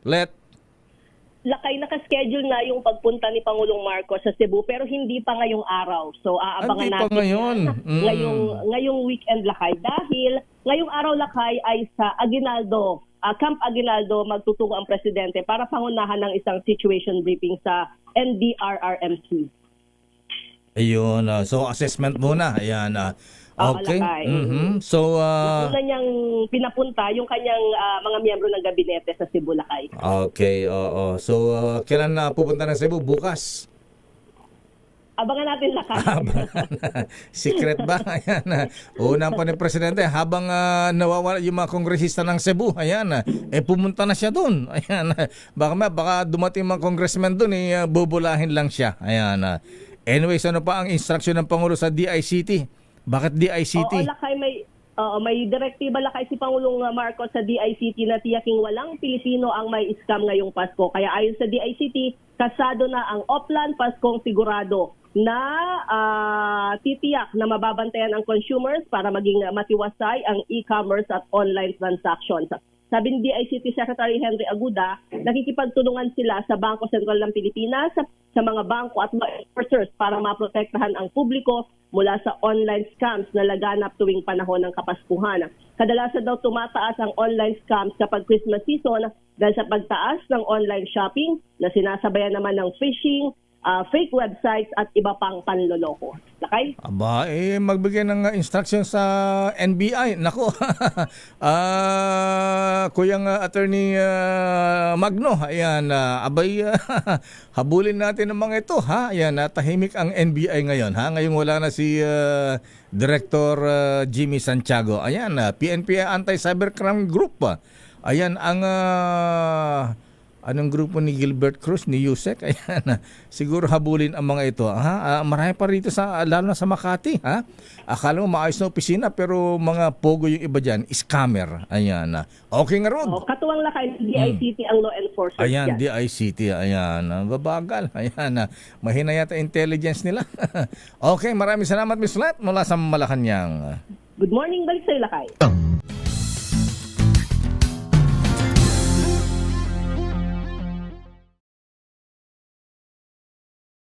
Let. Lakay, nakaschedule na yung pagpunta ni Pangulong Marcos sa Cebu pero hindi pa ngayong araw. So aabangan Hindi pa natin ngayon. yan ngayong weekend, Lakay. Dahil ngayong araw, Lakay, ay sa Aguinaldo, Camp Aguinaldo, magtutungo ang presidente para pangunahan ng isang situation briefing sa NDRRMC. Ayun. So assessment muna. Ayan. Okay. Lakay. So Una niyang pinapunta yung kanyang mga miyembro ng gabinete sa Cebu, Lakay. okay, oo. So kailan na pupunta ng Cebu? Bukas. Abangan natin, Lakay. Secret ba? Ayan. Unang pa ni Presidente, habang nawawala yung mga kongresista ng Cebu, ayan, pumunta na siya doon. Ayan. Baka dumating mga congressman doon, bubulahin lang siya. Ayan. Anyways, ano pa ang instruction ng Pangulo sa DICT? Bakit DICT? Oo, Lakay, may direktiba, Lakay, si Pangulong Marcos sa DICT na tiyaking walang Pilipino ang may scam ngayong Pasko. Kaya ayon sa DICT, kasado na ang Oplan Paskong sigurado na titiyak na mababantayan ang consumers para maging matiwasay ang e-commerce at online transactions. Sabi ni DICT Secretary Henry Aguda, nakikipagtulungan sila sa Bangko Sentral ng Pilipinas, sa mga bangko at mga enforcers para maprotektahan ang publiko mula sa online scams na laganap tuwing panahon ng Kapaskuhan. Kadalasan daw tumataas ang online scams kapag Christmas season dahil sa pagtaas ng online shopping na sinasabayan naman ng phishing, fake websites at iba pang panloloko. Lakay? Aba, magbigay ng instruction sa NBI. Nako, Kuyang Attorney Magno, ayan, habulin natin ang mga ito, ha? Ayan, tahimik ang NBI ngayon, ha? Ngayong wala na si Director Jimmy Santiago. Ayan, PNP Anti-Cybercrime Group. Ayan, ang anong grupo ni Gilbert Cruz, ni Yusek, ayan, siguro habulin ang mga ito. Ha? Marami pa rito, lalo na sa Makati. Ha? Akala mo maayos na opisina, pero mga pogo yung iba dyan, scammer. Ayan. Okay nga ron. Katuwang, Lakay, DICT ang law enforcement. Ayan, DICT. Ayan. Babagal. Ayan. Mahina yata intelligence nila. Okay, maraming salamat, Miss Let, mula sa Malacanang. Good morning, balik sa'yo, Lakay.